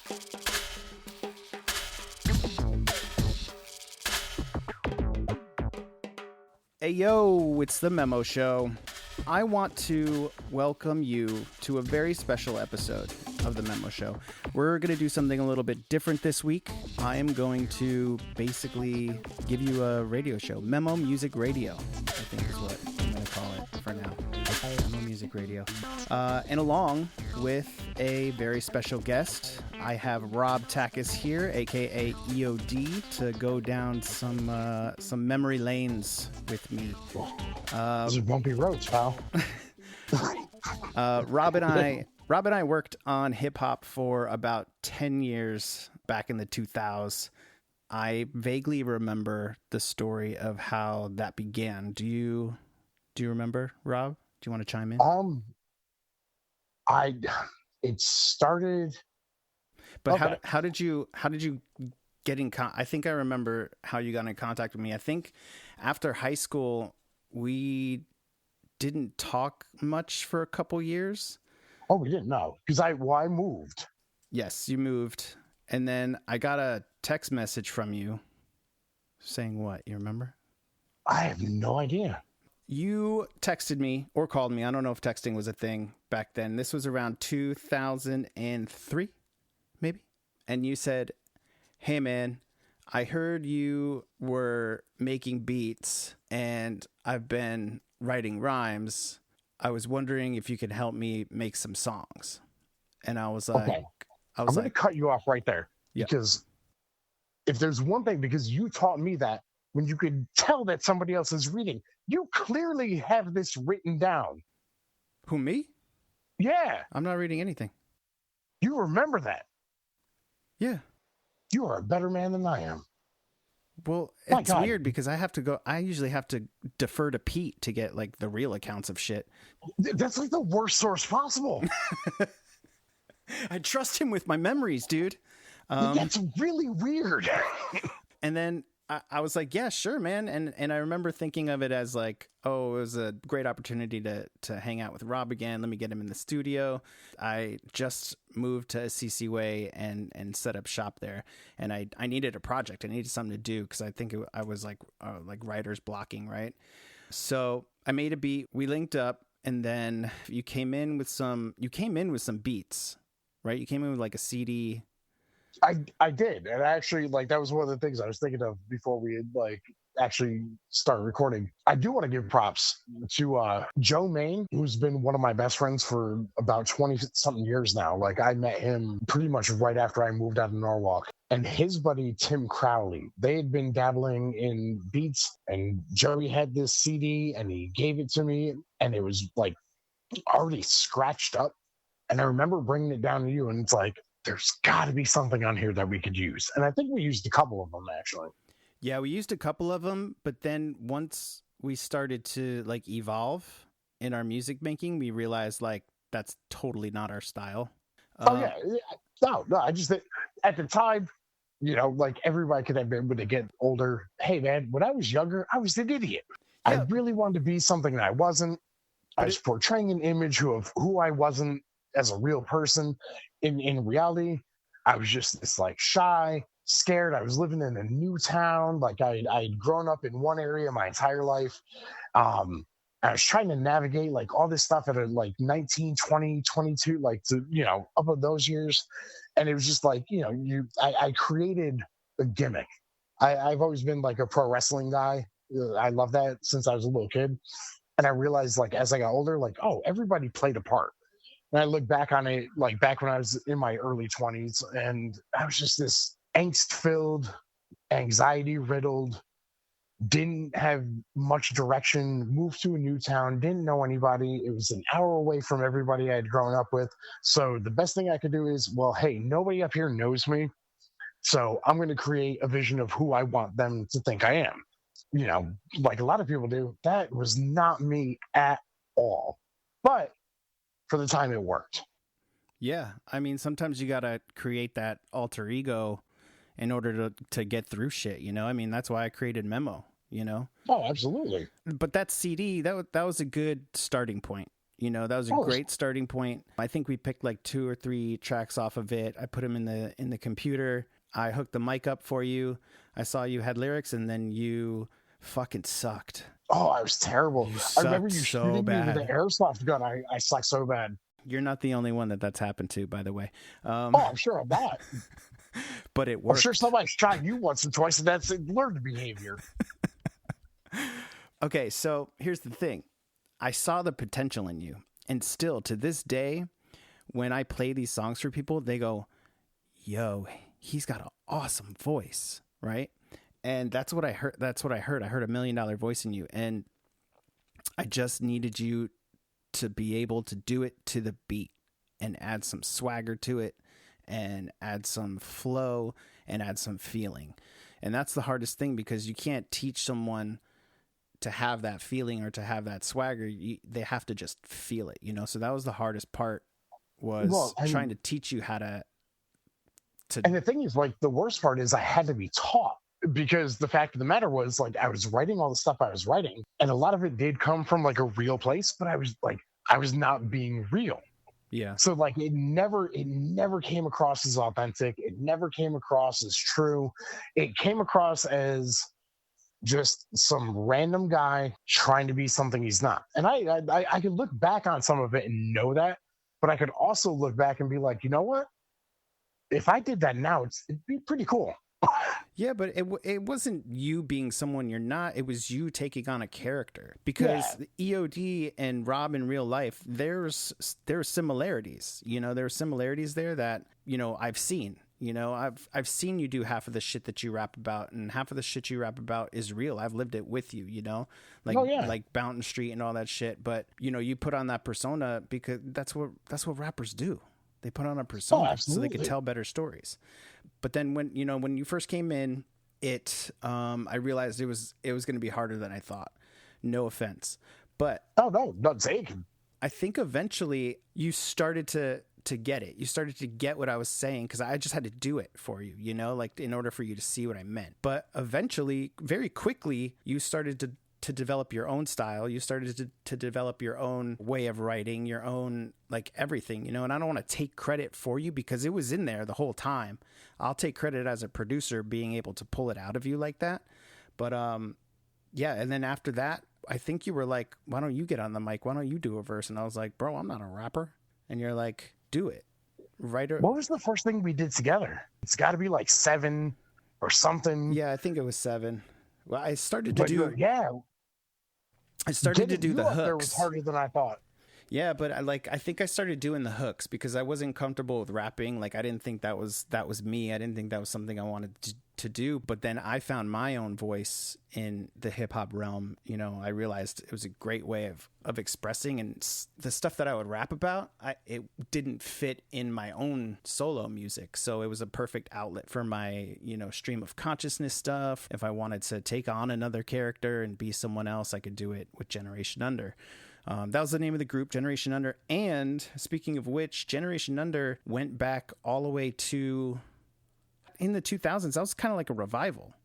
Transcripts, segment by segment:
Hey, yo, it's the Memo Show. I want to welcome you to a very special episode of the Memo Show. We're going to do something a little bit different this week. I am going to basically give you a radio show. Memo Music Radio, I think is what I'm going to call it for now. Memo Music Radio. And along with a very special guest, I have Robb Takacs here, aka EOD, to go down some memory lanes with me. Those are bumpy roads, pal. Robb and I worked on hip hop for about 10 years back in the 2000s. I vaguely remember the story of how that began. Do you remember, Robb? Do you want to chime in? It started. But okay. how did you get in I think I remember how you got in contact with me. I think after high school we didn't talk much for a couple years. Oh, we didn't know because I moved. Yes, you moved, and then I got a text message from you saying what? You remember? I have no idea. You texted me or called me. I don't know if texting was a thing back then. This was around 2003, maybe. And you said, "Hey man, I heard you were making beats and I've been writing rhymes. I was wondering if you could help me make some songs." And I was like, okay. I'm going to cut you off right there. Yeah. Because if there's one thing, because you taught me that when you could tell that somebody else is reading, you clearly have this written down. Who, me? Yeah. I'm not reading anything. You remember that. Yeah. You are a better man than I am. Well, it's weird because I usually have to defer to Pete to get like the real accounts of shit. That's like the worst source possible. I trust him with my memories, dude. That's really weird. And then I was like, yeah, sure, man. And I remember thinking of it as like, oh, it was a great opportunity to hang out with Robb again. Let me get him in the studio. I just moved to CC Way and set up shop there. And I needed a project. I needed something to do because I think I was like writer's blocking, right? So I made a beat. We linked up, and then you came in with some beats, right? You came in with like a CD. I did, and actually, like, that was one of the things I was thinking of before we had like actually started recording. I do want to give props to Joe Main, who's been one of my best friends for about 20-something years now. Like, I met him pretty much right after I moved out of Norwalk, and his buddy Tim Crowley. They had been dabbling in beats, and Joey had this CD, and he gave it to me, and it was like already scratched up. And I remember bringing it down to you, and it's like, there's got to be something on here that we could use. And I think we used a couple of them, actually. Yeah, we used a couple of them. But then once we started to like evolve in our music making, we realized like that's totally not our style. Yeah. No, I just, at the time, you know, like everybody could have been, when they get older, hey, man, when I was younger, I was an idiot. Yeah. I really wanted to be something that I wasn't. I was portraying an image of who I wasn't as a real person. In reality, I was just this like shy, scared. I was living in a new town. Like I'd grown up in one area my entire life. I was trying to navigate like all this stuff at a, like 19, 20, 22, like to, you know, up of those years. And it was just like, you know, I created a gimmick. I've always been like a pro wrestling guy. I love that since I was a little kid. And I realized like as I got older, like, oh, everybody played a part. And I look back on it, like back when I was in my early 20s, and I was just this angst-filled, anxiety-riddled, didn't have much direction, moved to a new town, didn't know anybody. It was an hour away from everybody I had grown up with. So the best thing I could do is, well, hey, nobody up here knows me. So I'm going to create a vision of who I want them to think I am. You know, like a lot of people do. That was not me at all. But for the time, it worked. Yeah. I mean, sometimes you got to create that alter ego in order to get through shit, you know? I mean, that's why I created Memo, you know? Oh, absolutely. But that CD, that was a good starting point, You know, that was a great starting point. I think we picked like 2 or 3 tracks off of it. I put them in the computer. I hooked the mic up for you. I saw you had lyrics, and then you fucking sucked. Oh, I was terrible. I remember you so shooting bad. me with an airsoft gun. I sucked so bad. You're not the only one that's happened to, by the way. I'm sure I'm not. But it worked. I'm sure somebody shot you once or twice, and that's learned behavior. Okay, so here's the thing. I saw the potential in you. And still, to this day, when I play these songs for people, they go, yo, he's got an awesome voice, right? And that's what I heard. I heard $1 million voice in you. And I just needed you to be able to do it to the beat and add some swagger to it and add some flow and add some feeling. And that's the hardest thing, because you can't teach someone to have that feeling or to have that swagger. They have to just feel it, you know? So that was the hardest part, was trying to teach you how to. And the thing is, like, the worst part is I had to be taught, because the fact of the matter was, like, I was writing all the stuff I was writing, and a lot of it did come from like a real place, but I was not being real. Yeah. So like it never came across as authentic. It never came across as true. It came across as just some random guy trying to be something he's not. And I could look back on some of it and know that, but I could also look back and be like, you know what? If I did that now, it'd be pretty cool. Yeah, but it wasn't you being someone you're not. It was you taking on a character, because EOD and Robb in real life, there's similarities. You know, there are similarities there that, you know, I've seen. You know, I've seen you do half of the shit that you rap about, and half of the shit you rap about is real. I've lived it with you, you know, like Bountain Street and all that shit. But, you know, you put on that persona because that's what rappers do. They put on a persona so they could tell better stories. But then when you first came in, I realized it was going to be harder than I thought. No offense, but not saying. I think eventually you started to get it. You started to get what I was saying, because I just had to do it for you, you know, like in order for you to see what I meant. But eventually, very quickly, you started to develop your own style. You started to develop your own way of writing, your own, like, everything, you know, and I don't want to take credit for you because it was in there the whole time. I'll take credit as a producer being able to pull it out of you like that. But, yeah. And then after that, I think you were like, why don't you get on the mic? Why don't you do a verse? And I was like, bro, I'm not a rapper. And you're like, do it. What was the first thing we did together? It's got to be like 7 or something. Yeah, I think it was 7. Well, I started to do the hooks. There was harder than I thought. Yeah, but I think I started doing the hooks because I wasn't comfortable with rapping. Like, I didn't think that was me. I didn't think that was something I wanted to do. But then I found my own voice in the hip hop realm. You know, I realized it was a great way of expressing, and the stuff that I would rap about, it didn't fit in my own solo music. So it was a perfect outlet for my, you know, stream of consciousness stuff. If I wanted to take on another character and be someone else, I could do it with Generation Under. That was the name of the group, Generation Under. And speaking of which, Generation Under went back all the way to in the 2000s. That was kind of like a revival,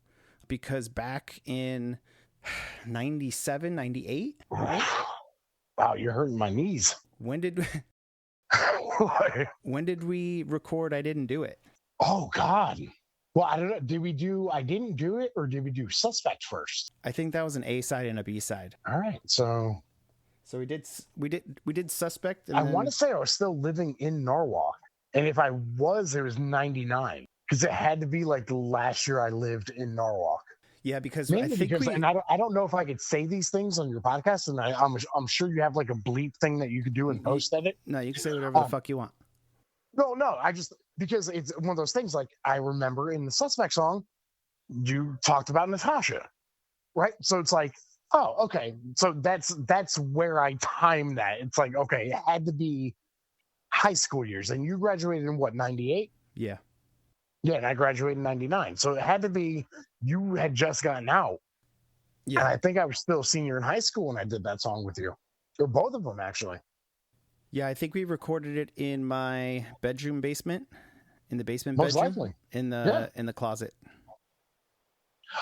because back in 97, 98, right? Wow, you're hurting my knees. When did we record I Didn't Do It? Oh, God. Well, I don't know. Did we do I Didn't Do It, or did we do Suspect first? I think that was an A side and a B side. All right. So we did Suspect. And I want to say I was still living in Norwalk. And if I was, it was 99. Because it had to be like the last year I lived in Norwalk. Yeah, because Mainly I think and I don't know if I could say these things on your podcast, and I'm sure you have like a bleep thing that you could do in post edit. No, you can say whatever the fuck you want. No, I just, because it's one of those things. Like, I remember in the Suspect song, you talked about Natasha, right? So it's like, oh, okay. So that's where I timed that. It's like, okay, it had to be high school years, and you graduated in what, 98? Yeah. Yeah, and I graduated in 99. So it had to be, you had just gotten out. Yeah. And I think I was still senior in high school when I did that song with you. Or both of them, actually. Yeah, I think we recorded it in my bedroom basement, in the basement Most bedroom. Likely. In the closet.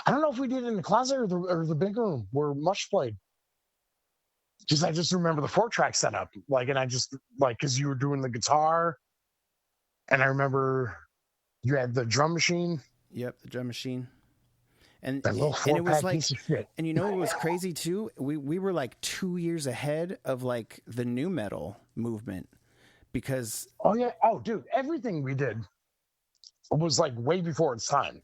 I don't know if we did it in the closet or the big room where Mush played. Because I just remember the 4-track setup, like, and I just like because you were doing the guitar, and I remember you had the drum machine. Yep, the drum machine. And that little and it was 4-pack like, piece of shit. and you know what was crazy too? We were like 2 years ahead of like the new metal movement because Oh yeah, oh dude, everything we did was like way before its time.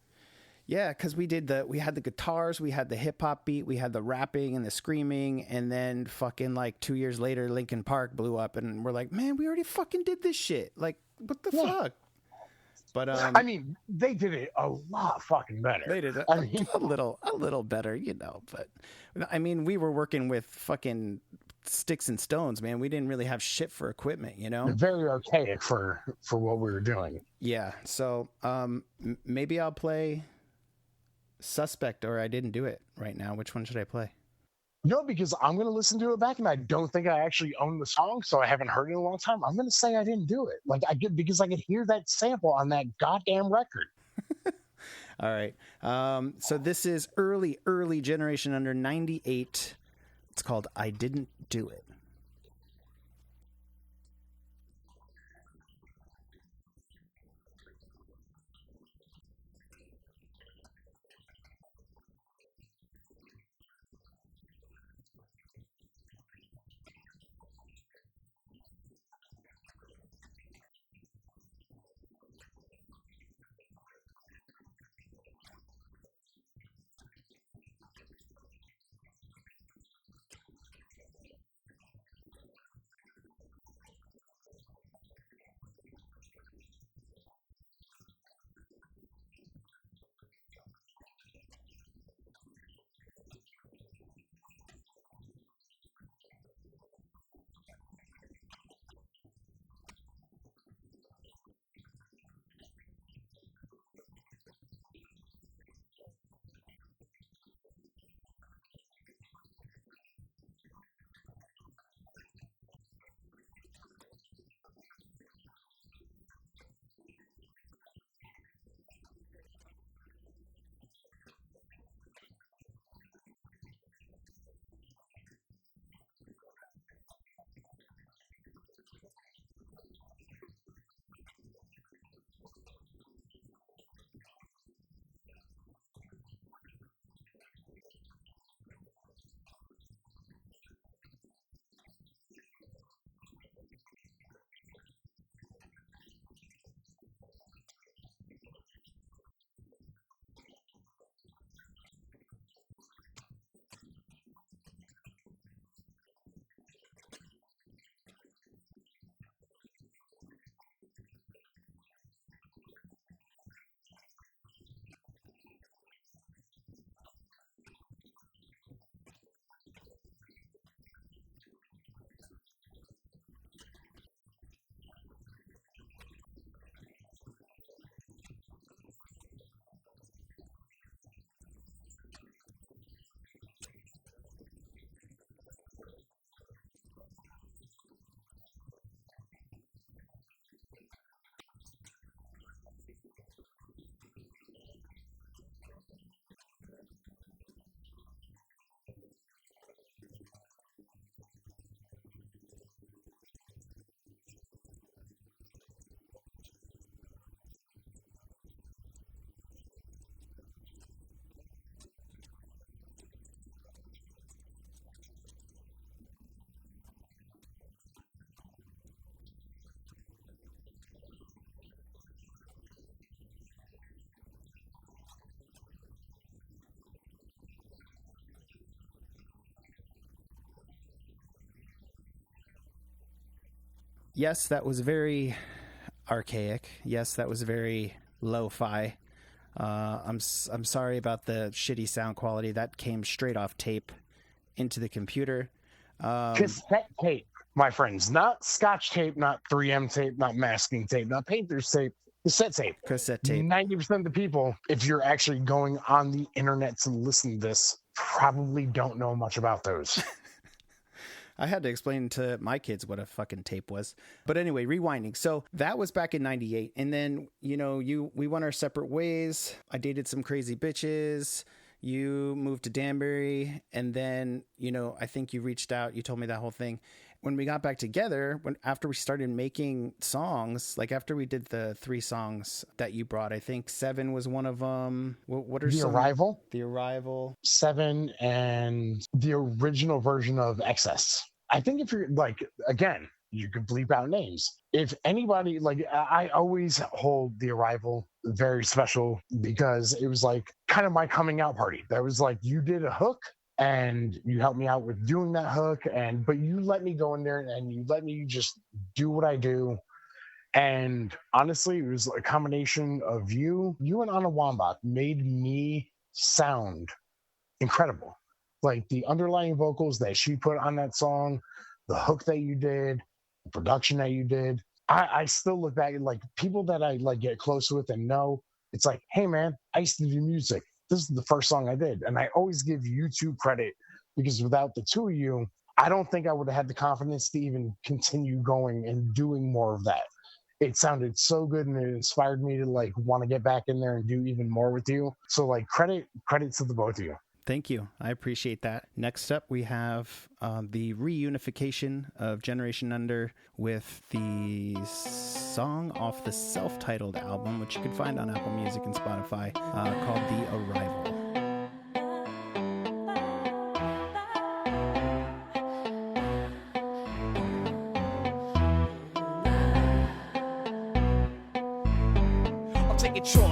yeah, because we had the guitars, we had the hip hop beat, we had the rapping and the screaming, and then fucking like 2 years later, Linkin Park blew up, and we're like, man, we already fucking did this shit. Like, what the fuck? But I mean, they did it a lot fucking better. they did a little better, you know. But I mean, we were working with fucking sticks and stones, man. We didn't really have shit for equipment, you know. Very archaic for what we were doing. Yeah. So maybe I'll play Suspect, or I Didn't Do It right now. Which one should I play? No, because I'm going to listen to it back, and I don't think I actually own the song, so I haven't heard it in a long time. I'm going to say I didn't do it. Like because I could hear that sample on that goddamn record. All right. So this is early Generation Under 98. It's called I Didn't Do It. Yes, that was very archaic. Yes, that was very lo-fi. I'm sorry about the shitty sound quality. That came straight off tape into the computer. Cassette tape, my friends, not Scotch tape, not 3M tape, not masking tape, not painter's tape. Cassette tape. Cassette tape. 90% of the people, if you're actually going on the internet to listen to this, probably don't know much about those. I had to explain to my kids what a fucking tape was. But anyway, rewinding. So that was back in 98. And then, you know, we went our separate ways. I dated some crazy bitches. you moved to Danbury, and then, you know, I think you reached out, you told me that whole thing. When we got back together, after we started making songs, like after we did the 3 songs that you brought, I think 7 was one of them. What are The some? Arrival. The Arrival. 7 and the original version of Excess. I think if you're like, again, you could bleep out names. If anybody, like, I always hold The Arrival very special because it was like kind of my coming out party. That was like, you did a hook and you helped me out with doing that hook, but you let me go in there and you let me just do what I do. And honestly, it was a combination of you and Anna Wambach made me sound incredible. Like the underlying vocals that she put on that song, the hook that you did, the production that you did. I still look back at like people that I like get close with and know. It's like, hey man, I used to do music. This is the first song I did. And I always give you 2 credit because without the 2 of you, I don't think I would have had the confidence to even continue going and doing more of that. It sounded so good and it inspired me to like want to get back in there and do even more with you. So like credit to the both of you. Thank you. I appreciate that. Next up, we have the reunification of Generation Under with the song off the self-titled album, which you can find on Apple Music and Spotify, called The Arrival.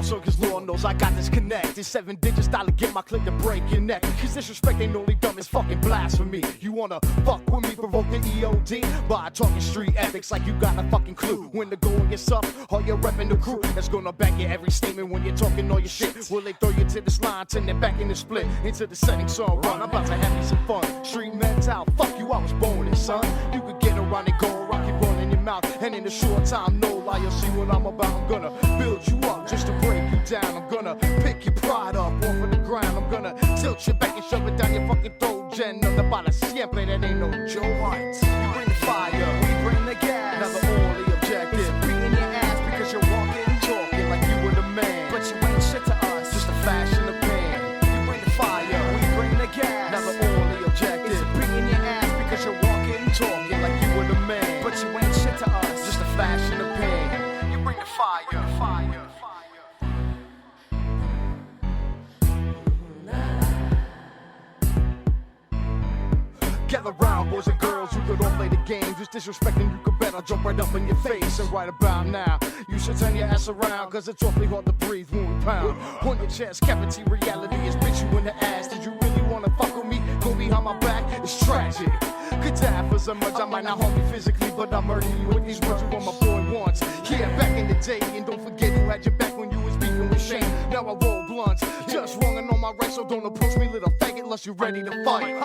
So cause Lord knows I got this connect. This 7 digits style to get my click to break your neck. Cause disrespect ain't only dumb, it's fucking blasphemy. You wanna fuck with me, provoke the EOD by talking street ethics like you got a fucking clue. When the going gets up, all you're repping the crew that's gonna back your every statement when you're talking all your shit. Will they throw you to this line, turn it back in the split into the setting song run? I'm about to have me some fun. Street mental, fuck you, I was born in, son. You could get around and go rock your bun in your mouth. And in a short time, no lie, you'll see what I'm about. I'm gonna build you up just to break you down. I'm gonna pick your pride up off of the ground. I'm gonna tilt you back and shove it down your fucking throat. Gen on the bala siempre, that ain't no Joe Heights. You bring the fire, we bring the gas. Now the only objective is beating your ass because you're walking, talking like you were the man. But you ain't shit to us, just a flash in the pan. You bring the fire, we bring the gas. Now the only objective is beating your ass because you're walking, talking like you were the man. But you ain't shit to us, just a flash in the pan. You bring the fire, fire. Gather round, boys and girls who could all play the game. Just disrespecting, you could bet I'll jump right up in your face. And right about now, you should turn your ass around, cause it's awfully hard to breathe when we pound. On your chest, cavity, reality is bitch you in the ass. Did you really wanna fuck with me? Go behind my back, it's tragic. Could die for so much, I might not harm you physically, but I'll murder you with these words you were my boy once. Yeah, back in the day, and don't forget who had your back when you was beefing with Shane. Now I roll blunts, just wrong and on my right, so don't approach me, little faggot, unless you're ready to fight. You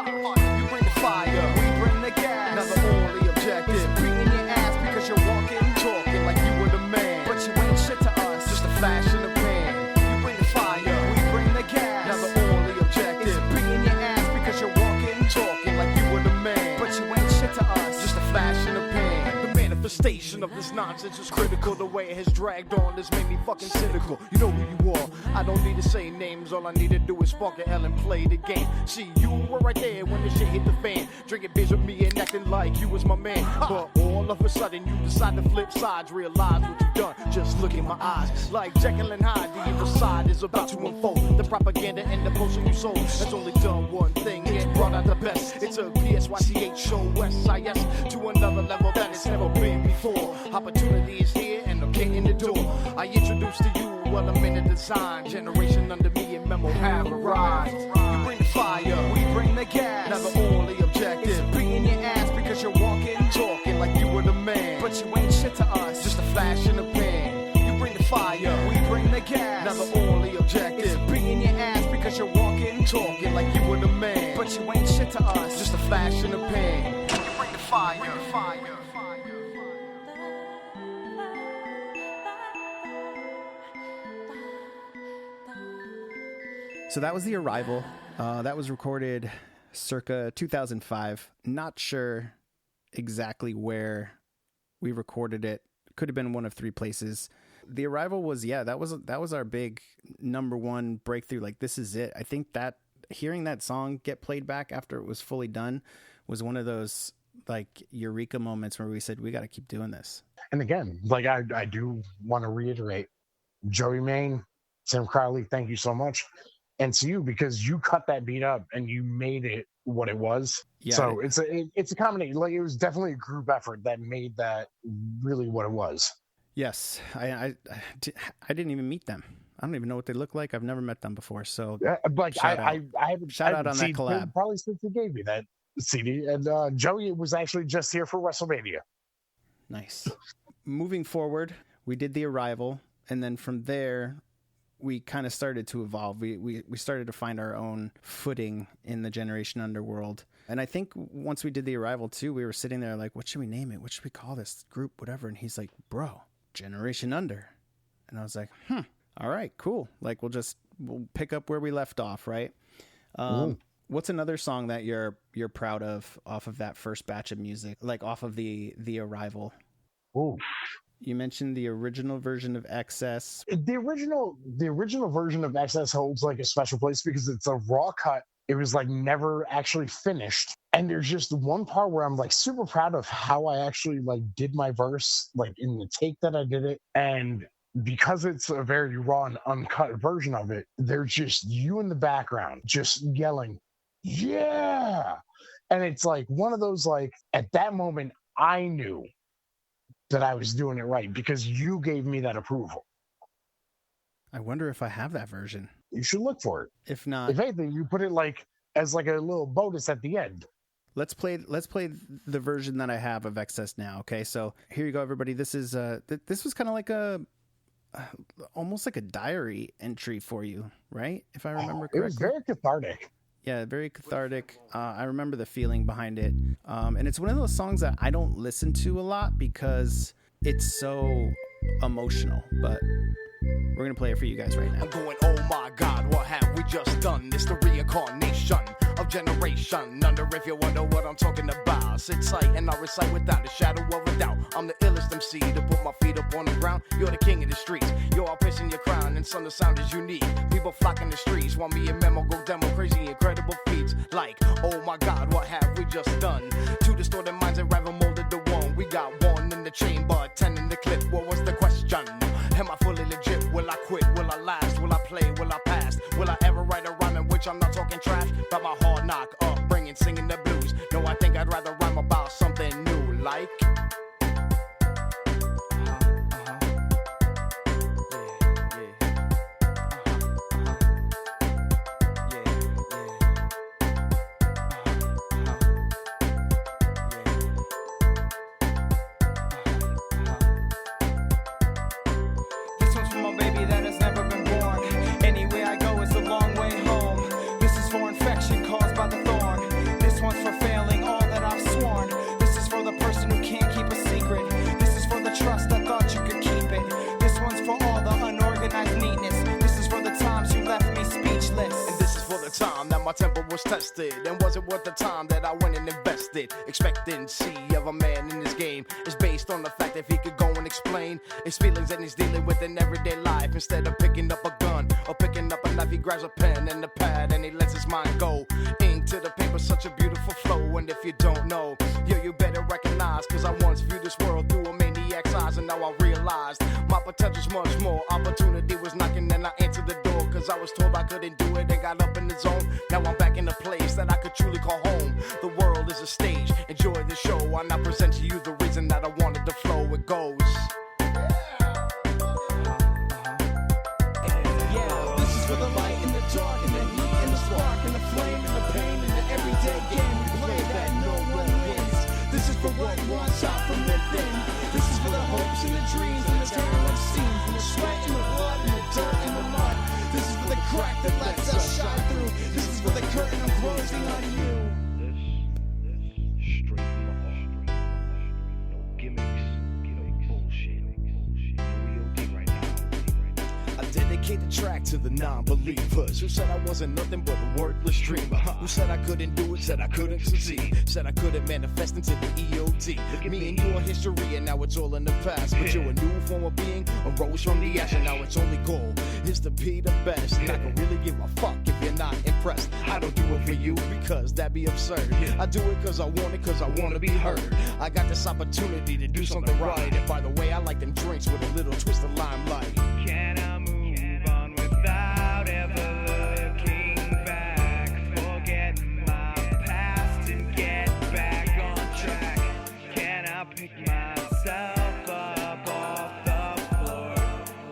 bring the fire, we bring the gas. Now the only objective is beating your ass because you're walking, talking like you were the man. But you ain't shit to us, just a flash in the pan. You bring the fire, we bring the gas. Now the only objective is beating your ass because you're walking, talking like you were the man. But you ain't shit to us, just a flash in the pan. The manifestation of this nonsense is critical. The way it has dragged on has made me fucking cynical. You know who you are, I don't need to say names. All I need to do is spark a L and play the game. See, you were right there when the shit hit the fan, drinking beers with me and acting like you was my man. But all of a sudden you decide to flip sides, realize what you done, just look in my eyes. Like Jekyll and Hyde, the evil side is about to unfold. The propaganda and the potion you sold has only done one thing, it brought out the best. It's a PSYCHOSIS to another level that it's never been before. Opportunity is here and I'm getting the door. I introduce to you well-amended design. Generation under me and Memo have arrived. You bring the fire, we bring the gas. Now the only objective is beating your ass because you're walking, talking like you were the man. But you ain't shit to us, just a flash in the pan. You bring the fire, we bring the gas. Now the only objective is beating your ass because you're walking, talking like you were the man. But you ain't shit to us, just a flash in the pan. You bring the fire, fire. So that was The Arrival. That was recorded circa 2005. Not sure exactly where we recorded it. Could have been one of 3 places. The Arrival was, that was our big number one breakthrough. Like, this is it. I think that hearing that song get played back after it was fully done was one of those like eureka moments where we said, we got to keep doing this. And again, like I do want to reiterate, Joey Main, Tim Crowley, thank you so much. And to you, because you cut that beat up and you made it what it was. Yeah, so it's a combination. Like, it was definitely a group effort that made that really what it was. Yes. I didn't even meet them. I don't even know what they look like. I've never met them before. So like shout out on that collab. Probably since he gave me that CD. And Joey was actually just here for WrestleMania. Nice. Moving forward, we did The Arrival, and then from there we kind of started to evolve. We started to find our own footing in the Generation Underworld. And I think once we did The Arrival too, we were sitting there like, what should we name it? What should we call this group? Whatever. And he's like, bro, Generation Under. And I was like, all right, cool. Like, we'll pick up where we left off, right? What's another song that you're proud of off of that first batch of music, like off of the Arrival? Ooh. You mentioned the original version of Excess. The original version of Excess holds like a special place because it's a raw cut. It was like never actually finished. And there's just one part where I'm like super proud of how I actually like did my verse, like in the take that I did it. And because it's a very raw and uncut version of it, there's just you in the background just yelling, yeah. And it's like one of those, like, at that moment, I knew that I was doing it right because you gave me that approval. I wonder if I have that version. You should look for it. If not, if anything, you put it like as like a little bonus at the end. Let's play the version that I have of Excess now. Okay, so here you go, everybody. This is this was kind of like almost like a diary entry for you, right? If I remember correctly. It was very cathartic. Yeah, very cathartic. I remember the feeling behind it. And it's one of those songs that I don't listen to a lot because it's so emotional. But we're going to play it for you guys right now. I'm going, oh my God, what have we just done? It's the reincarnation of Generation Under. If you wonder what I'm talking about, sit tight and I recite without a shadow of a doubt. I'm the illest MC to put my feet up on the ground. You're the king of the streets. You're all pissing your crown, and son, the sound is unique. People flocking the streets while me and Memo go demo crazy, incredible feats. Like, oh my God, what have we just done? Two distorted minds and rival molded to one. We got one in the chamber, 10 in the clip. What was the question? Am I fully legit? Will I quit? Will I last? Will I play? Will I pass? Will I ever write a rhyme in which I'm not talking trash? About my hard knock upbringing, singing the blues. No, I think I'd rather rhyme about something new, like... My temper was tested, and was it worth the time that I went and invested? Expectancy of a man in this game is based on the fact that if he could go and explain his feelings that he's dealing with in everyday life. Instead of picking up a gun or picking up a knife, he grabs a pen and a pad and he lets his mind go. Ink to the paper, such a beautiful flow. And if you don't know, yo, you better recognize, cause I once viewed this world through a maniac's eyes, and now I realized my potential's much more. Opportunity was knocking and I answered the door, cause I was told I couldn't do it and got up in the zone. Now I'm back in a place that I could truly call home. The world is a stage, enjoy the show. I now present to you the reason that I wanted to flow. It goes. Yeah, this is for the light and the dark and the heat and the spark and the flame and the pain and the everyday game we play that no one wins. This is for what wants out from within. This is for the hopes and the dreams and the turbulent scenes and the sweat and the blood and the dirt and the mud. This is for the crack that lets us shine through. This is for the curtain I'm closing on you. This straight from the heart. No gimmicks, no bullshit. Dedicate the track to the non-believers who said I wasn't nothing but a worthless dreamer. Who said I couldn't do it, said I couldn't succeed, said I couldn't manifest into the EOD. Look at me and you are history, and now it's all in the past. But you're a new form of being, arose from the ash, and now its only goal is to be the best. And I can really give a fuck if you're not impressed. I don't do it for you because that'd be absurd. I do it cause I want it, cause I want to be heard. I got this opportunity to do something right. And by the way, I like them drinks with a little twist of limelight. Can I move on without ever looking back? Forget my past and get back on track. Can I pick myself up off the floor?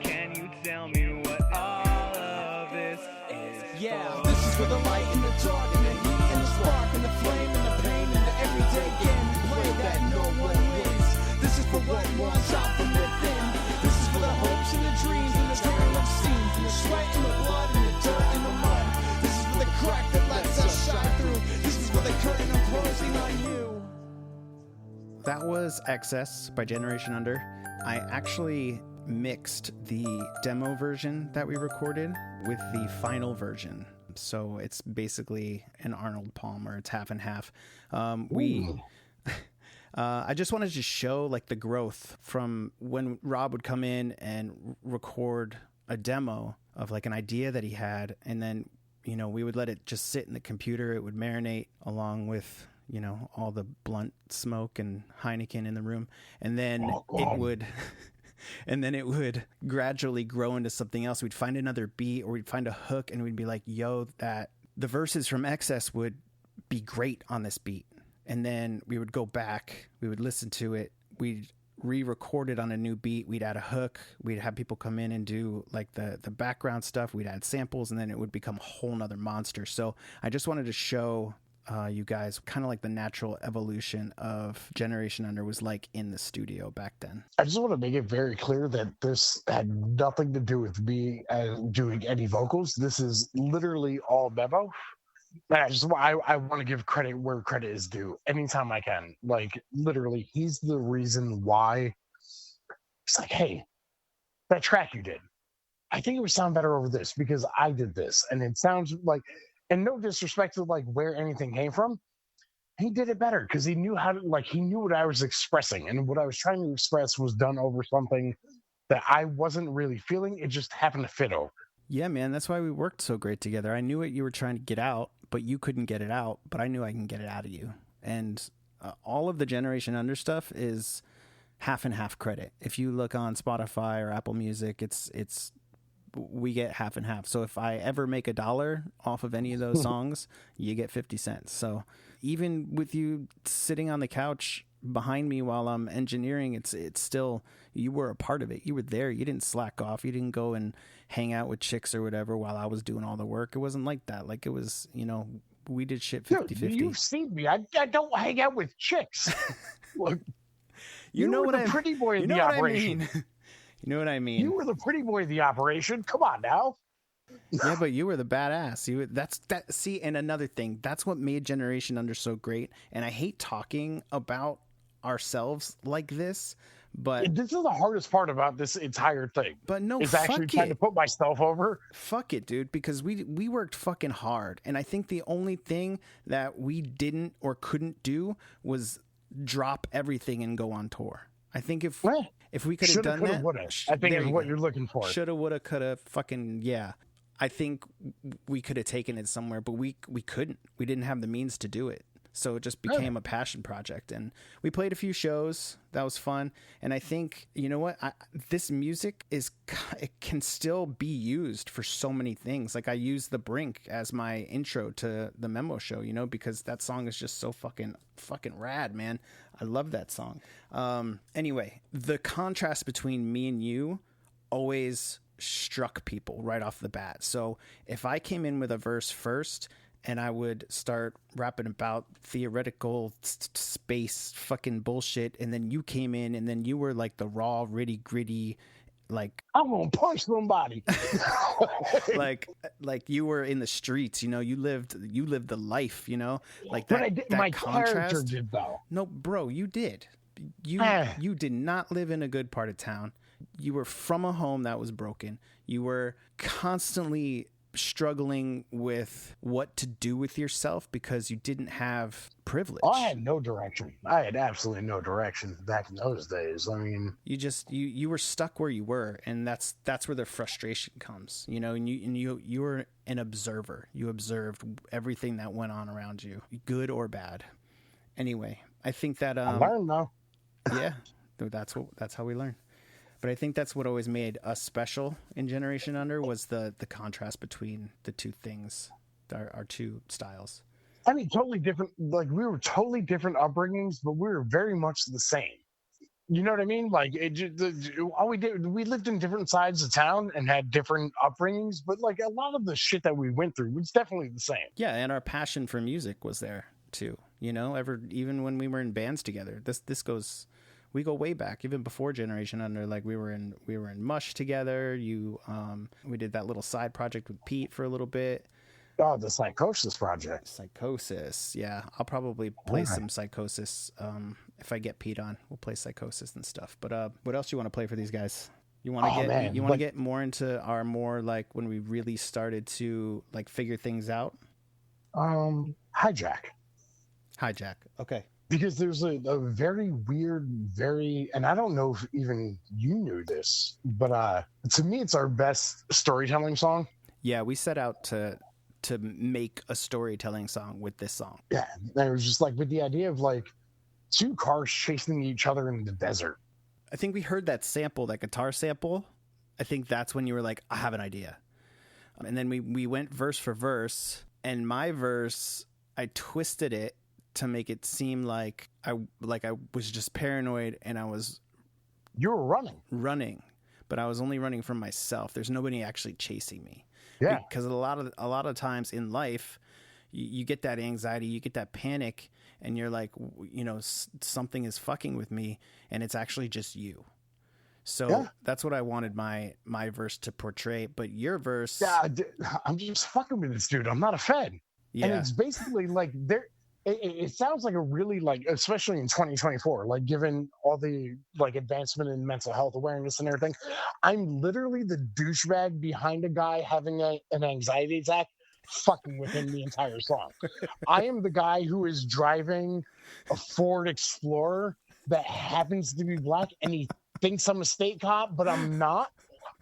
Can you tell me what all of this is? Yeah, this is for the light and the dark and the heat and the spark and the flame and the pain and the everyday game we play that no one wins. This is for what wants out from within. This is for the hopes and the dreams and the tearing of seams and the sweat and the blood and the dirt and the mud. This is for the crack that lets us shine through. This is for the curtain I'm closing on you. That was Excess by Generation Under. I actually mixed the demo version that we recorded with the final version. So it's basically an Arnold Palmer. It's half and half. I just wanted to show like the growth from when Robb would come in and record a demo of like an idea that he had. And then, you know, we would let it just sit in the computer. It would marinate along with, you know, all the blunt smoke and Heineken in the room. And then it would gradually grow into something else. We'd find another beat or we'd find a hook and we'd be like, yo, that the verses from Excess would be great on this beat. And then we would go back, we would listen to it, we'd re-record it on a new beat, we'd add a hook, we'd have people come in and do like the background stuff, we'd add samples, and then it would become a whole nother monster. So I just wanted to show you guys kind of like the natural evolution of Generation Under was like in the studio back then. I just want to make it very clear that this had nothing to do with me doing any vocals. This is literally all Memo. I want to give credit where credit is due anytime I can. Like, literally, he's the reason why. It's like, hey, that track you did, I think it would sound better over this because I did this. And it sounds like, and no disrespect to like where anything came from, he did it better because he knew how to, like, he knew what I was expressing. And what I was trying to express was done over something that I wasn't really feeling. It just happened to fit over. Yeah, man, that's why we worked so great together. I knew what you were trying to get out, but you couldn't get it out, but I knew I can get it out of you. And all of the Generation Under stuff is half and half credit. If you look on Spotify or Apple Music, it's we get half and half. So if I ever make $1 off of any of those songs, you get 50 cents. So even with you sitting on the couch behind me while I'm engineering, it's still, you were a part of it. You were there. You didn't slack off. You didn't go and hang out with chicks or whatever while I was doing all the work. It wasn't like that. Like, it was, you know, we did shit 50-50. You've seen me. I don't hang out with chicks. Look, you know were what the pretty boy in the operation. You know what I mean? You were the pretty boy of the operation. Come on now. Yeah, but you were the badass. See, and another thing, that's what made Generation Under so great. And I hate talking about ourselves like this, but this is the hardest part about this entire thing. But no, it's actually trying to put myself over. Fuck it, dude, because we worked fucking hard, and I think the only thing that we didn't or couldn't do was drop everything and go on tour. I think if we could have done that, I think is what you're looking for. Shoulda, woulda, coulda, fucking yeah. I think we could have taken it somewhere, but we couldn't. We didn't have the means to do it. So it just became a passion project, and we played a few shows. That was fun. And I think, you know what? This music it can still be used for so many things. Like, I use The Brink as my intro to the Memo Show, you know, because that song is just so fucking rad, man. I love that song. Anyway, the contrast between me and you always struck people right off the bat. So if I came in with a verse first, and I would start rapping about theoretical space fucking bullshit, and then you came in, and then you were like the raw, gritty, like, I'm gonna punch somebody. like you were in the streets, you know. You lived the life, you know. Like that. But I did, that my contrast, character did though. No, bro, you did. You did not live in a good part of town. from a home that was broken. You were constantly struggling with what to do with yourself because you didn't have privilege. I had no direction. I had absolutely no direction back in those days. I mean, you were stuck where you were, and that's where the frustration comes, you know. And you were an observer. You observed everything that went on around you, good or bad. Anyway, I think that I learned though. Yeah, that's how we learn. But I think that's what always made us special in Generation Under was the contrast between the two things, our two styles. I mean, totally different. Like, we were totally different upbringings, but we were very much the same. You know what I mean? Like, all we did, we lived in different sides of town and had different upbringings, but like a lot of the shit that we went through was definitely the same. Yeah, and our passion for music was there too. You know, even when we were in bands together, we go way back, even before Generation Under. Like we were in Mush together. We did that little side project with Pete for a little bit. Oh, the Psychosis project. Psychosis, yeah. I'll probably play some Psychosis if I get Pete on. We'll play Psychosis and stuff. But what else do you want to play for these guys? You want to get more into our more like when we really started to like figure things out? Hijack. Okay. Because there's a very weird, and I don't know if even you knew this, but to me, it's our best storytelling song. Yeah, we set out to make a storytelling song with this song. Yeah, and it was just like with the idea of like two cars chasing each other in the desert. I think we heard that guitar sample. I think that's when you were like, I have an idea. And then we went verse for verse, and my verse, I twisted it to make it seem like I was just paranoid and you were running, but I was only running from myself. There's nobody actually chasing me. Yeah. Because a lot of times in life, you get that anxiety, you get that panic, and you're like, you know, something is fucking with me, and it's actually just you. So that's what I wanted my verse to portray. But your verse, yeah, I'm just fucking with this dude. I'm not a Fed. Yeah. And it's basically like it sounds like a really, like, especially in 2024, like given all the like advancement in mental health awareness and everything, I'm literally the douchebag behind a guy having an anxiety attack, fucking with him the entire song. I am the guy who is driving a Ford Explorer that happens to be black, and he thinks I'm a state cop, but I'm not.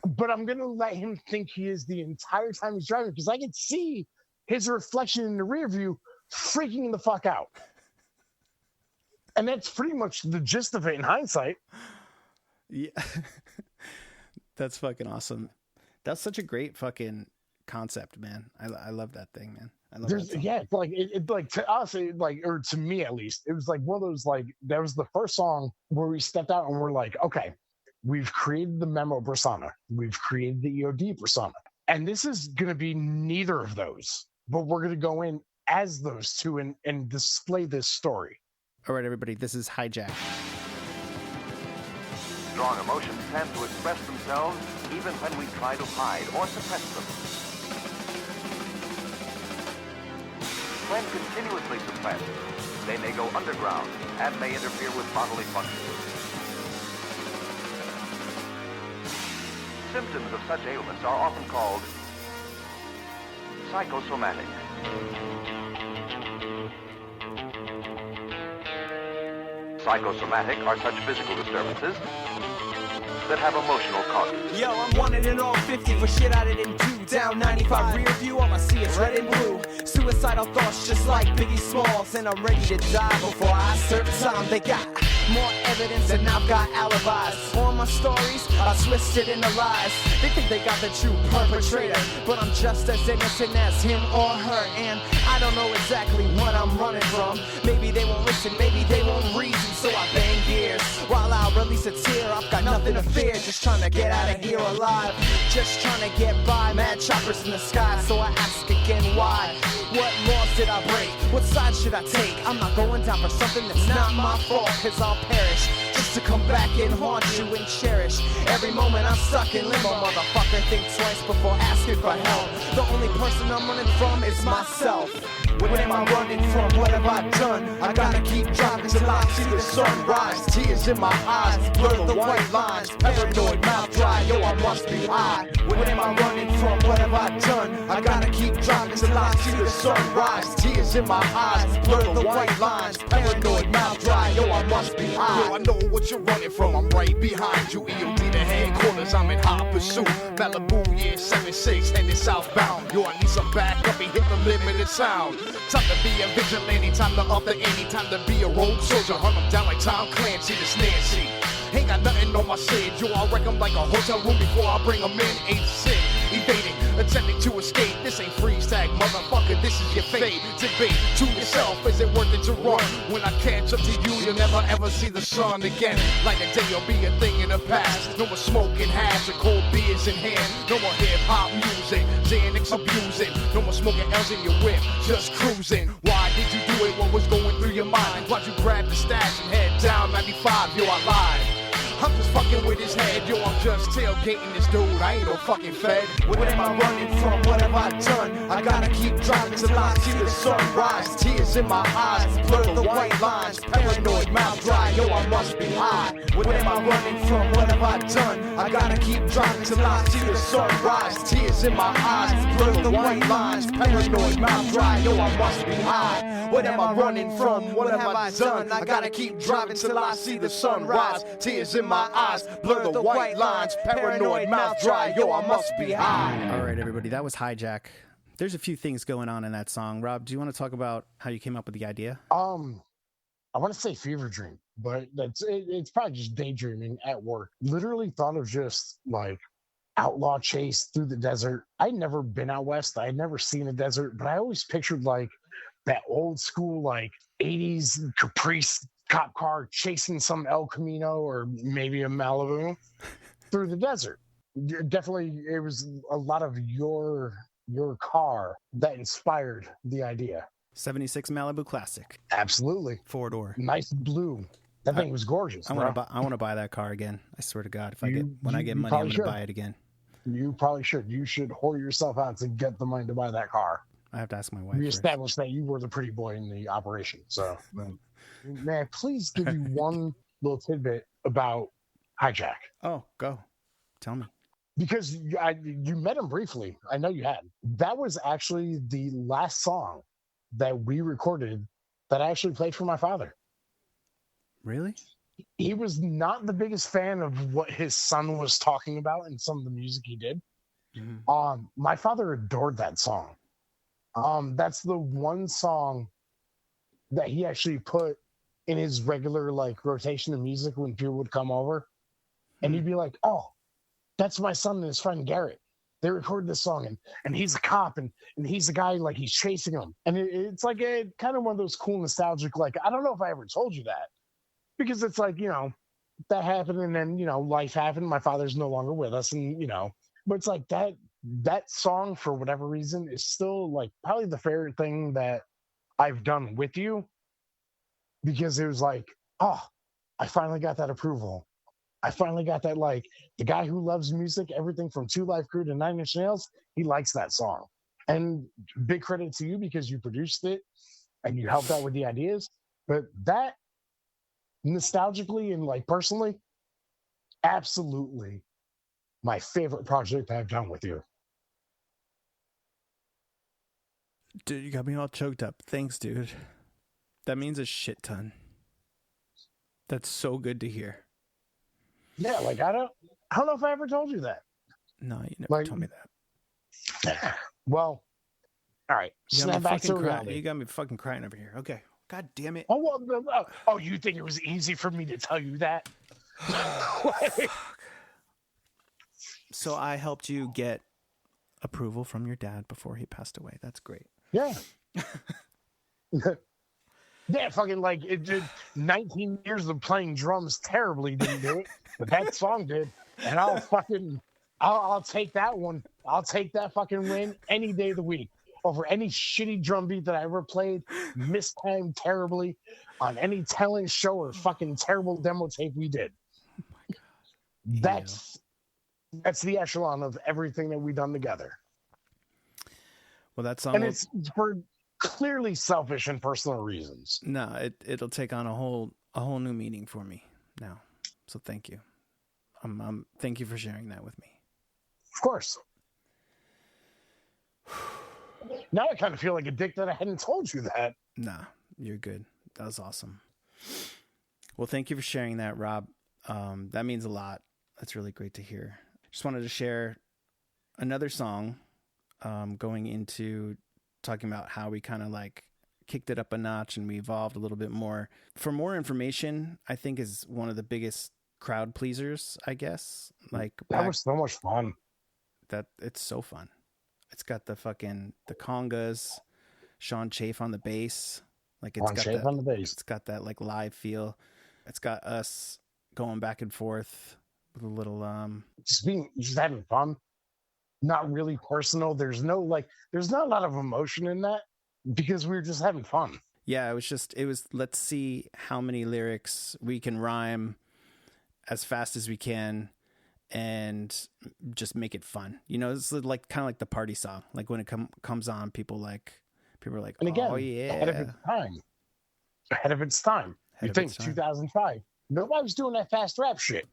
But I'm gonna let him think he is the entire time he's driving, because I can see his reflection in the rear view freaking the fuck out. And that's pretty much the gist of it in hindsight. Yeah. That's fucking awesome. That's such a great fucking concept, man. I love that thing, man. I love that song. Yeah, like it like to us, or to me at least, it was like one of those, like, that was the first song where we stepped out and we're like, okay, we've created the Memo persona, we've created the EOD persona, and this is gonna be neither of those, but we're gonna go in as those two and display this story. All right, everybody, this is Hijack. Strong emotions tend to express themselves even when we try to hide or suppress them. When continuously suppressed, they may go underground and may interfere with bodily functions. Symptoms of such ailments are often called psychosomatic. Psychosomatic are such physical disturbances that have emotional causes. Yo, I'm wanted in all 50 for shit I didn't do. Down 95 rear view, all I see is red and blue. Suicidal thoughts just like Biggie Smalls, and I'm ready to die before I serve time. They got more evidence than I've got alibis. All my stories are twisted into lies. They think they got the true perpetrator, but I'm just as innocent as him or her. And I don't know exactly what I'm running from. Maybe they won't listen, maybe they won't reason. So I bang gears while I release a tear. I've got nothing to fear, just trying to get out of here alive. Just trying to get by, mad choppers in the sky. So I ask again, why? What laws did I break? What side should I take? I'm not going down for something that's not my fault, cause I'll perish just to come back and haunt you and cherish every moment I'm stuck in limbo. Motherfucker, think twice before asking for help. The only person I'm running from is myself. What am I running from? What have I done? I gotta keep driving till I see the sun rise. Tears in my eyes, blur the white lines. Paranoid, mouth dry, yo, I must be high. What am I running from? What have I done? I gotta keep driving till I see the sun rise. Tears in my eyes, blur the white lines. Paranoid, mouth dry, yo, I must be high. Yo, I know what you're running from. I'm right behind you. EOD the headquarters. I'm in hot pursuit. Malibu, yeah, 7-6, heading southbound. Yo, I need some backup and hit the limited sound. Time to be a vigilante, time to up the ante, time to be a rogue soldier. Hunt them down like Tom Clancy, this Nancy. Ain't got nothing on my shit, yo, I wreck them like a hotel room before I bring them in. Ain't sick, evading, attempting to escape. This ain't freeze tag, motherfucker, this is your fate. Debate to yourself, is it worth it to run? When I catch up to you, you'll never ever see the sun again. Like a day will be a thing in the past. No more smoking hash or cold beers in hand. No more hip-hop music, Xanax abusing. No more smoking L's in your whip, just cruising. Why did you do it? What was going through your mind? Why'd you grab the stash and head down 95? Yo, I lied. I'm just fucking with his head, yo, I'm just tailgating this dude, I ain't no fucking fed. What am I running from? What have I done? I gotta keep driving till I see the sun rise. Tears in my eyes, blur the white lines. Paranoid, mouth dry, yo, I must be high. What am I running from? What have I done? I gotta keep driving till I see the sun rise. Tears in my eyes, blur the white lines. Paranoid, mouth dry, yo, I must be high. What am I running from? What have I done? I gotta keep driving till I see the sun rise. Tears in my eyes, blur the white lines. Paranoid, mouth dry, yo, I must be high. All right, everybody, that was Hijack. There's a few things going on in that song. Rob, do you want to talk about how you came up with the idea? I want to say fever dream, but it's probably just daydreaming at work. Literally thought of just like outlaw chase through the desert. I'd never been out west. I'd never seen a desert, but I always pictured like that old school like 80s Caprice cop car chasing some El Camino or maybe a Malibu through the desert. Definitely, it was a lot of your car that inspired the idea. 76 Malibu Classic. Absolutely. 4-door. Nice blue. That thing was gorgeous. I want to buy that car again. I swear to God, when I get money, I'm going to buy it again. You probably should. You should whore yourself out to get the money to buy that car. I have to ask my wife. We established that you were the pretty boy in the operation. So, may I please give you one little tidbit about Hijack? Oh, go. Tell me. Because you met him briefly. I know you had. That was actually the last song that we recorded that I actually played for my father. Really? He was not the biggest fan of what his son was talking about and some of the music he did. Mm-hmm. My father adored that song. That's the one song that he actually put in his regular like rotation of music when people would come over, and he'd be like, "Oh, that's my son and his friend Garrett. They recorded this song, and he's a cop, and he's a guy like he's chasing him." And it's like a kind of one of those cool nostalgic, like, I don't know if I ever told you that, because it's like, you know, that happened, and then, you know, life happened. My father's no longer with us, and you know, but it's like that song, for whatever reason, is still like probably the favorite thing that I've done with you, because it was like, oh, I finally got that approval. I finally got that, like, the guy who loves music, everything from 2 Live Crew to 9 Inch Nails, he likes that song. And big credit to you because you produced it and you helped out with the ideas. But that, nostalgically and like personally, absolutely my favorite project I've done with you. Dude, you got me all choked up. Thanks, dude. That means a shit ton. That's so good to hear. Yeah, like I don't know if I ever told you that. No, you never told me that. Well, all right. Snap back to reality. You got me fucking crying over here. Okay. God damn it. Oh, you think it was easy for me to tell you that? So I helped you get approval from your dad before he passed away. That's great. Yeah. Yeah, fucking like it did. 19 years of playing drums terribly didn't do it, but that song did. And I'll take that one. I'll take that fucking win any day of the week over any shitty drum beat that I ever played, mistimed terribly on any talent show or fucking terrible demo tape we did. That's the echelon of everything that we've done together. Well, that song, and it's for clearly selfish and personal reasons. No, it'll take on a whole new meaning for me now. So thank you. Thank you for sharing that with me. Of course. Now I kind of feel like a dick that I hadn't told you that. Nah, you're good. That was awesome. Well, thank you for sharing that, Rob. That means a lot. That's really great to hear. Just wanted to share another song, going into talking about how we kind of like kicked it up a notch and we evolved a little bit more. For more information, I think is one of the biggest crowd pleasers, I guess. Like that was so much fun. That it's so fun. It's got the congas, Sean Chafe on the bass. Like it's got that like live feel. It's got us going back and forth with a little just having fun. Not really personal. There's not a lot of emotion in that because we were just having fun. Yeah, it was let's see how many lyrics we can rhyme as fast as we can and just make it fun. You know, it's like kind of like the party song. Like when it comes on, people are like, and again, oh yeah, ahead of its time. You think 2005? Nobody was doing that fast rap shit.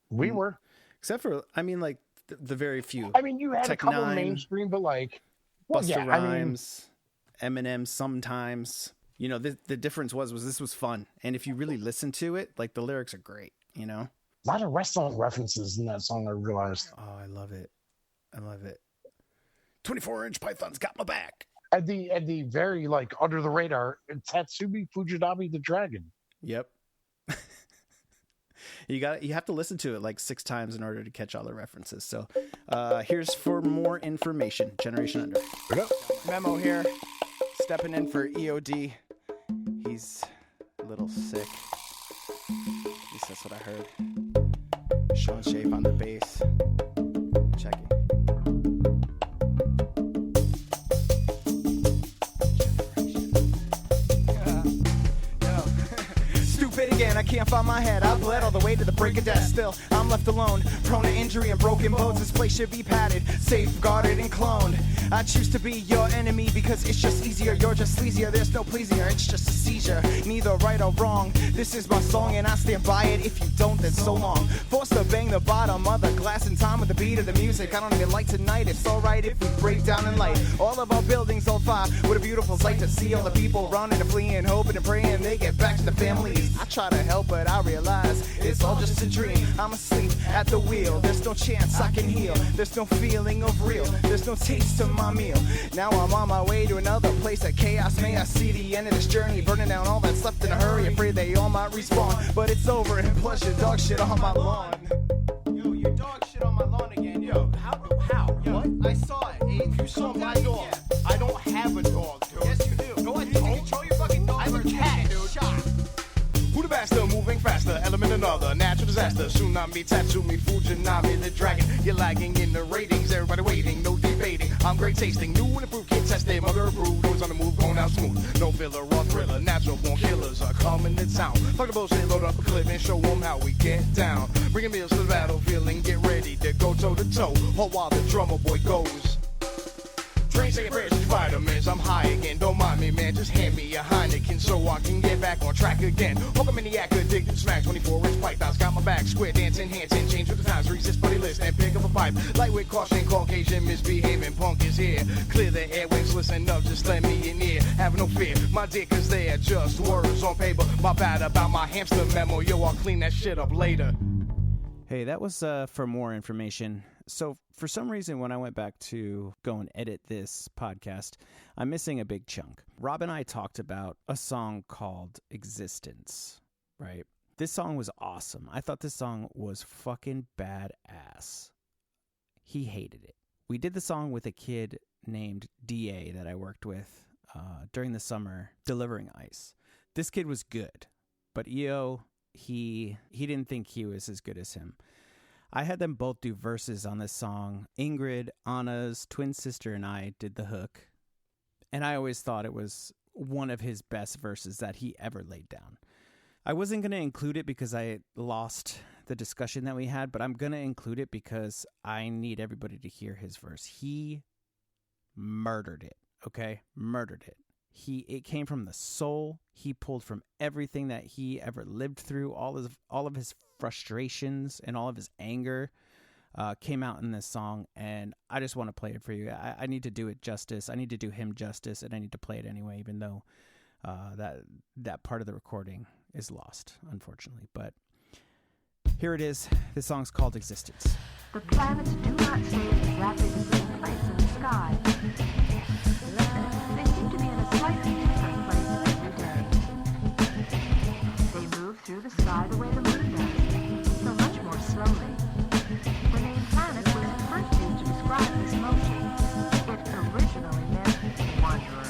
We were, except for like the very few. I mean, you had a couple mainstream, but like Busta Rhymes, Eminem sometimes. You know, the difference was this was fun, and if you really listen to it, like the lyrics are great. You know, a lot of restaurant references in that song. I realized. Oh, I love it. 24-inch pythons got my back. At the very like under the radar, Tatsumi Fujinami the Dragon. Yep. You have to listen to it like 6 times in order to catch all the references. So here's for more information. Generation Under. Memo here, stepping in for EOD. He's a little sick. At least that's what I heard. Sean Shape on the bass. Checking. Again, I can't find my head. I bled all the way to the break of death. Still, I'm left alone, prone to injury and broken bones. This place should be padded, safeguarded and cloned. I choose to be your enemy because it's just easier. You're just sleazier, there's no pleasing her. It's just a seizure, neither right or wrong. This is my song and I stand by it. If you don't, then so long. Forced to bang the bottom of the glass in time with the beat of the music. I don't even like tonight. It's alright if we break down in light. All of our buildings on fire. What a beautiful sight to see all the people running and fleeing, hoping and praying they get back to the families. I try to help, but I realize it's all just a dream. I'm asleep at the wheel. There's no chance I can heal. There's no feeling of real. There's no taste to my meal. Now I'm on my way to another place of chaos. May I see the end of this journey, burning down all that's left in a hurry. Afraid they all might respawn, but it's over. And plus your dog shit on my lawn. Yo, your dog shit on my lawn again. Yo, how? Yo, what? I saw it. You saw my dog. Yeah. I don't have a dog, dude. Yes, you do. No, I don't. Control your fucking dog. I have a cat, dude. Who the bastard, moving faster, element another, natural disaster, tsunami, Tatsumi, Fujinami, the dragon, you're lagging in the ratings, everybody waiting, no debating, I'm great tasting, new and improved, kid tested, mother approved, always on the move, going out smooth, no filler, raw thriller, natural born killers are coming to town, fuck the bullshit, load up a clip and show them how we get down, bringing meals to the battlefield and get ready to go toe to toe, all while the drummer boy goes. Train saying prayers and vitamins, I'm high again, don't mind me man, just hand me a Heineken so I can get back on track again. Pokemaniac addicted, smack 24-inch pythons, got my back, square dancing, Hanson, change with the times, resist buddy list and pick up a pipe. Lightweight caution, Caucasian misbehaving, punk is here. Clear the airwaves, listen up, just let me in here. Have no fear, my dick is there, just words on paper. My bad about my hamster memo, yo, I'll clean that shit up later. Hey, that was for more information. So for some reason, when I went back to go and edit this podcast, I'm missing a big chunk. Rob and I talked about a song called Existence, right? This song was awesome. I thought this song was fucking badass. He hated it. We did the song with a kid named DA that I worked with during the summer delivering ice. This kid was good, but EO, he didn't think he was as good as him. I had them both do verses on this song. Ingrid, Anna's twin sister, and I did the hook. And I always thought it was one of his best verses that he ever laid down. I wasn't going to include it because I lost the discussion that we had, but I'm going to include it because I need everybody to hear his verse. He murdered it, okay? Murdered it. It came from the soul. He pulled from everything that he ever lived through. All of his frustrations and all of his anger came out in this song, and I just want to play it for you. I need to do it justice. I need to do him justice, and I need to play it anyway, even though that part of the recording is lost, unfortunately. But here it is. This song's called Existence. The planets do not stay in exactly the same place in the sky. They seem to be in a slightly different place every day. They move through the sky the way the moon does, so much more slowly. The name planet was first used to describe this motion. It originally meant wanderer.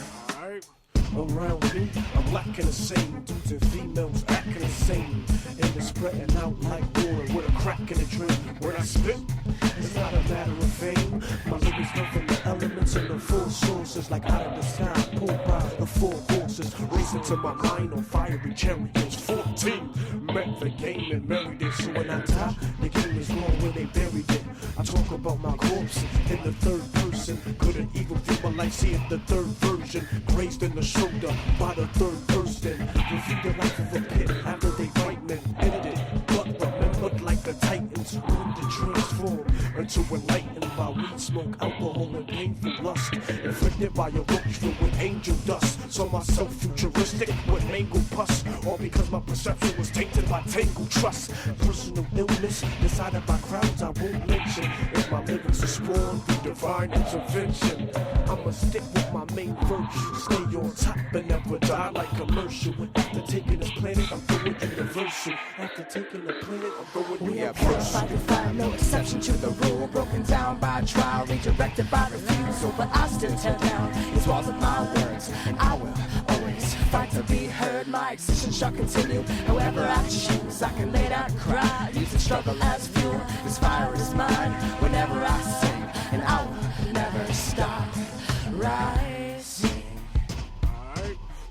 Around me, I'm lacking the same. Dudes and females acting the same. And it's spreading out like water with a crack in the drain. When I spit, it's not a matter of fame. My lyrics come from the elements and the full sources, like out of the sky, pulled by the four horses. Racing to my mind on fiery chariots. 14, met the game and married it. So when I die, the game is gone where they buried it. I talk about my corpse in the third person. Couldn't even view my life, see it the third version. Grazed in the shoulder by the third person. Review the life of a pit after they fight men. Ended, but remembered like the Titans. Learned to transform into enlightened by weed smoke, alcohol, and painful lust. Inflicted by a roach filled with angel dust. Saw myself futuristic with mangled pus. All because my perception was tainted by tangled trust. Personal illness decided by crowds I won't mention. If my lyrics are spawned through divine intervention, I'ma stick with my main virtue. Stay on top and never die like commercial. After taking this planet, I'm going universal. After taking the planet, I'm going We are universal. purified to find no exception to the rule. Broken down by trial, redirected by refusal. But I still tear down these walls of my words. And I will always fight to be heard. My existence shall continue. However I choose, I can lay down and cry. Using struggle as fuel. This fire is mine whenever I sing. And I will never stop rising.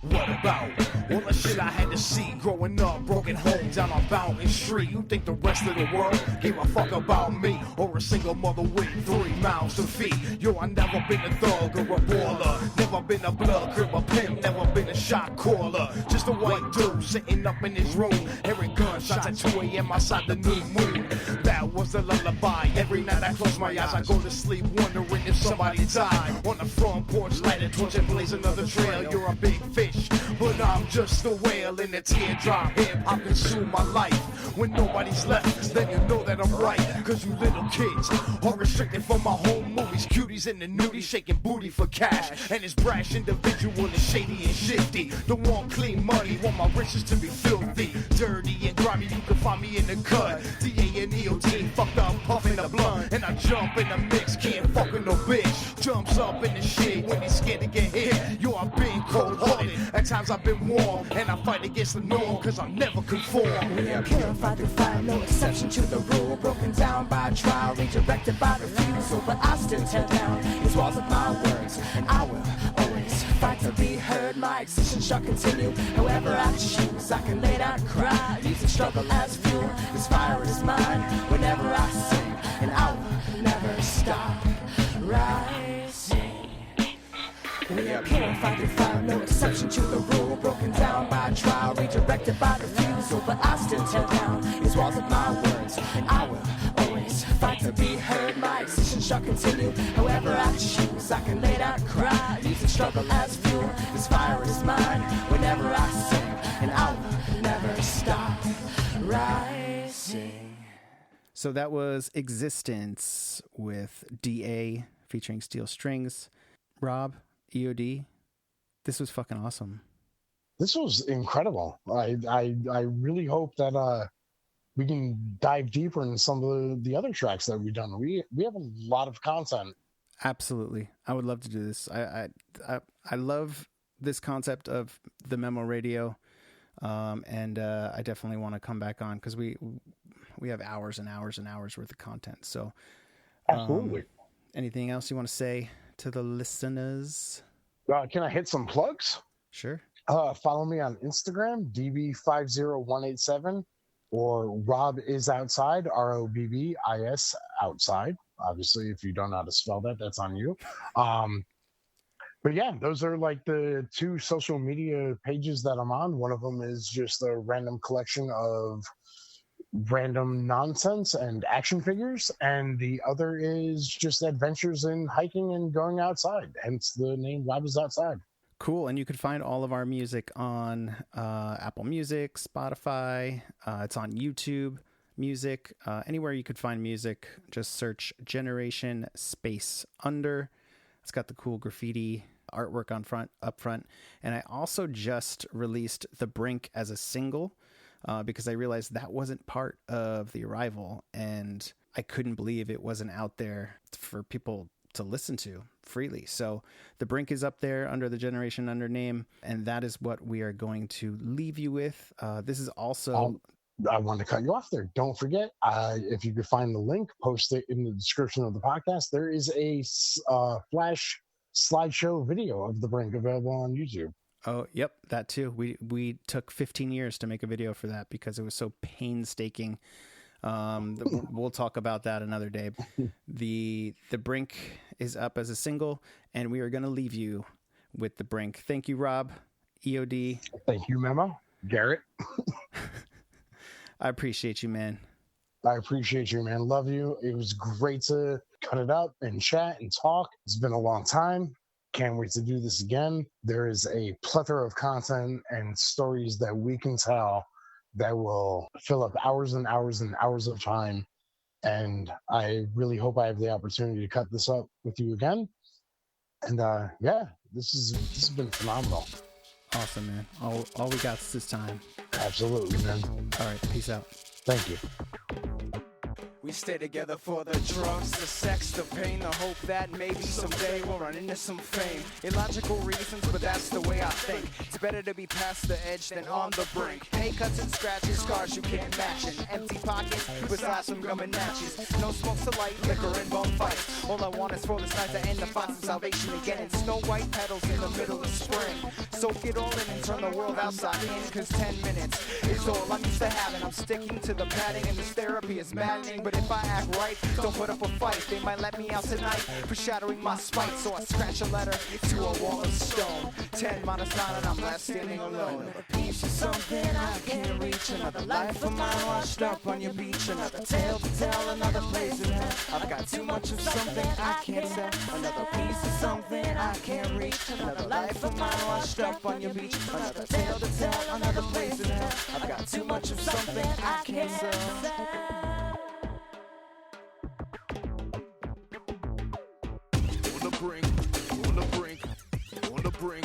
What about all the shit I had to see growing up, broken home down on Fountain Street? You think the rest of the world gave a fuck about me or a single mother with 3 mouths to feed? Yo, I never been a thug or a baller, never been a blood crip or pimp, never been a shot caller. Just a white dude sitting up in his room, hearing gunshots at 2 a.m. outside the new moon. That was the lullaby. Every night I close my eyes, I go to sleep wondering if somebody died. On the front porch, light a torch and blaze another trail. You're a big fish, but I'm just a whale in a teardrop. Hip-hop consume my life. When nobody's left, then you know that I'm right. Cause you little kids are restricted from my home movies. Cuties in the nudies shaking booty for cash. And this brash individual is shady and shifty. Don't want clean money, want my riches to be filthy, dirty and grimy. You can find me in the cut. DA and EOD fucked up, puffing the blunt. And I jump in the mix, can't fuck with no bitch. Jumps up in the shit when he's scared to get hit. Yo, I've been cold-hearted. At times I've been warm, and I fight against the norm, cause I'll never conform. We are purified to find no exception to the rule. Broken down by trial, redirected by refusal. But I still tear down these walls of my words. And I will always fight to be heard. My existence shall continue. However I choose, I can lay down and cry. Using struggle as fuel. This fire is mine whenever I sing. And I will never stop rising. We are purified to find no exception to the rule. Broken down by trial, redirected by refusal. But I still tear down these walls of my words. And I will always fight to be heard. My existence shall continue. However I choose, I can lay down and cry. Using struggle as fuel. This fire is mine whenever I sing. And I will never stop rising. So that was Existence with DA featuring Steel Strings. Rob, EOD, this was fucking awesome. This was incredible. I really hope that we can dive deeper into some of the other tracks that we've done. We have a lot of content. Absolutely, I would love to do this. I love this concept of the Memo Radio, and I definitely want to come back on because we have hours and hours and hours worth of content. So, absolutely. Anything else you want to say to the listeners? Can I hit some plugs? Sure. Follow me on Instagram, DB50187, or Rob is outside, ROBBIS outside. Obviously, if you don't know how to spell that, that's on you. But yeah, those are like the two social media pages that I'm on. One of them is just a random collection of random nonsense and action figures, and the other is just adventures in hiking and going outside, hence the name Rob is Outside. Cool. And you can find all of our music on Apple Music, Spotify. It's on YouTube Music. Anywhere you could find music, just search Generation Space Under. It's got the cool graffiti artwork up front. And I also just released The Brink as a single because I realized that wasn't part of The Arrival, and I couldn't believe it wasn't out there for people to listen to freely. So The Brink is up there under the Generation Under name, and that is what we are going to leave you with. This is also... I want to cut you off there. Don't forget, if you could find the link, post it in the description of the podcast. There is a flash slideshow video of The Brink available on YouTube. Oh, yep, that too. We took 15 years to make a video for that because it was so painstaking. We'll talk about that another day. The Brink is up as a single, and we are going to leave you with The Brink. Thank you, Rob. EOD. Thank you, Memo. Garrett. I appreciate you, man. I appreciate you, man. Love you. It was great to cut it up and chat and talk. It's been a long time. Can't wait to do this again. There is a plethora of content and stories that we can tell that will fill up hours and hours and hours of time. And I really hope I have the opportunity to cut this up with you again. And yeah, this has been phenomenal. Awesome, man. All we got is this time. Absolutely, man. All right, peace out. Thank you. We stay together for the drugs, the sex, the pain, the hope that maybe someday we'll run into some fame. Illogical reasons, but that's the way I think. It's better to be past the edge than on the brink. Pay cuts and scratches, scars you can't match. An empty pockets besides some gum and matches. No smoke to light, liquor and bum fights. All I want is for this night to end, to find some salvation again. In snow white petals in the middle of spring. Soak it all in and turn the world outside in. Cause 10 minutes is all I'm used to having. I'm sticking to the padding and this therapy is maddening. But if I act right, don't put up a fight. They might let me out tonight for shattering my spite. So I scratch a letter to a wall of stone. 10 minus 9 and I'm left standing alone. Another piece of something I can't reach. Another life of mine washed up on your beach. Another tale to tell, another place in hell. I've got too much of something I can't sell. Another piece of something I can't reach. Another life of mine washed up on your beach. Another tale to tell, another place in hell. I've got too much of something I can't sell. On the brink, on the brink, on the brink.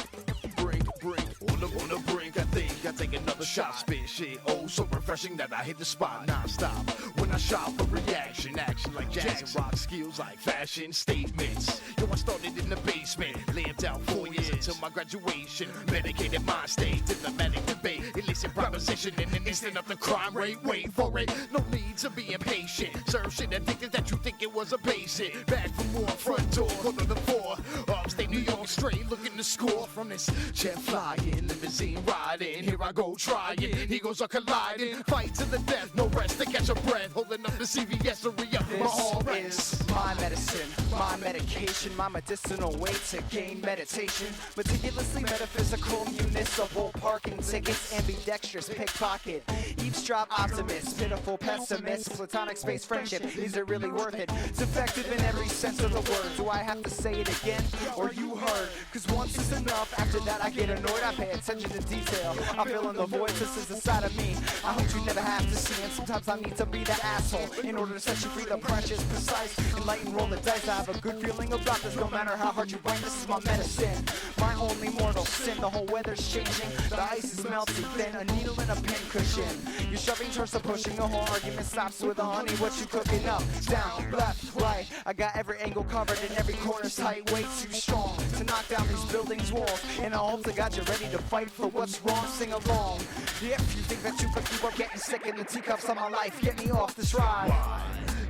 I think I take another shot, spit shit. Oh, so refreshing that I hit the spot non-stop. When I shop for reaction, action like Jackson, rock skills like fashion statements. Yo, I started in the basement, lived out 4 years until my graduation. Medicated mind state, diplomatic debate, illicit proposition in an instant of the crime rate. Wait for it, no need to be impatient. Serve shit addicted that you think it was a basic. Back from more front door, corner to 4. Upstate New York, straight looking to score from this jet flying, limousine riding. Here I go trying, egos are colliding. Fight to the death, no rest to catch a breath. Holding up the CVS to re-up my This is my medicine, my medication, my medicinal way to gain meditation. Meticulously metaphysical, municipal parking tickets, ambidextrous pickpocket, eavesdrop optimist, pitiful pessimist, platonic space friendship. Is it really worth it? It's effective in every sense of the word. Do I have to say it again, or you heard? Cause once is enough, after that I get annoyed. I pay attention to detail, I'm feeling the void. This is the side of me I hope you never have to see. And sometimes I need to be that asshole in order to set you free. The precious, precise, enlighten, roll the dice. I have a good feeling about this, no matter how hard you bite. This is my medicine, my only mortal sin. The whole weather's changing, the ice is melting thin. A needle and a pin cushion. You're shoving turns to pushing. The whole argument stops with a honey. What you cooking up? Down, left, right. I got every angle covered and every corner's tight. Way too strong to knock down these buildings' walls. And I hope to God you're ready to fight for what's wrong. Sing along. If you think that you could keep up getting sick in the teacups of my life, get me off this ride.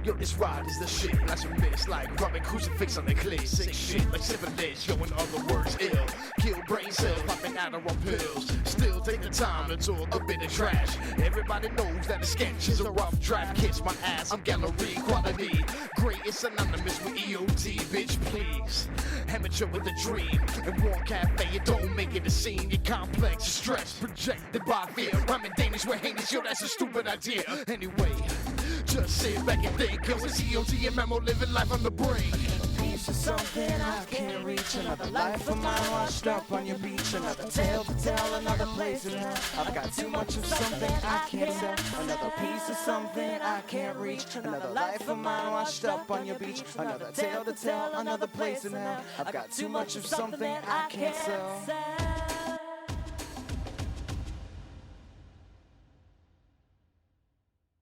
Yo, this ride is the shit. That's a miss, like rubbing crucifix on the clip. Sick shit, like syphilis. Yo, in other words, ill. Kill brain cells, popping Adderall pills. Still take the time to talk a bit of trash. Everybody knows that the sketch is a rough draft. Kiss my ass, I'm gallery quality. Great, it's synonymous with EOD, bitch, please. Amateur with a dream. And one cafe, you don't make it a scene. You're complex, you're stressed, projected by fear. Rhyming Danish with heinous, yo, that's a stupid idea. Anyway, just sit back and think. Cause it's EOD and Memo living life on the brink. Piece of something I can't reach. Another life of mine washed up on your beach. Another tale to tell, another place in hell. I've got too much of something I can't sell. Another piece of something I can't reach. Another life of mine washed up on your beach. Another tale to tell, another place in hell. I've got too much of something I can't sell.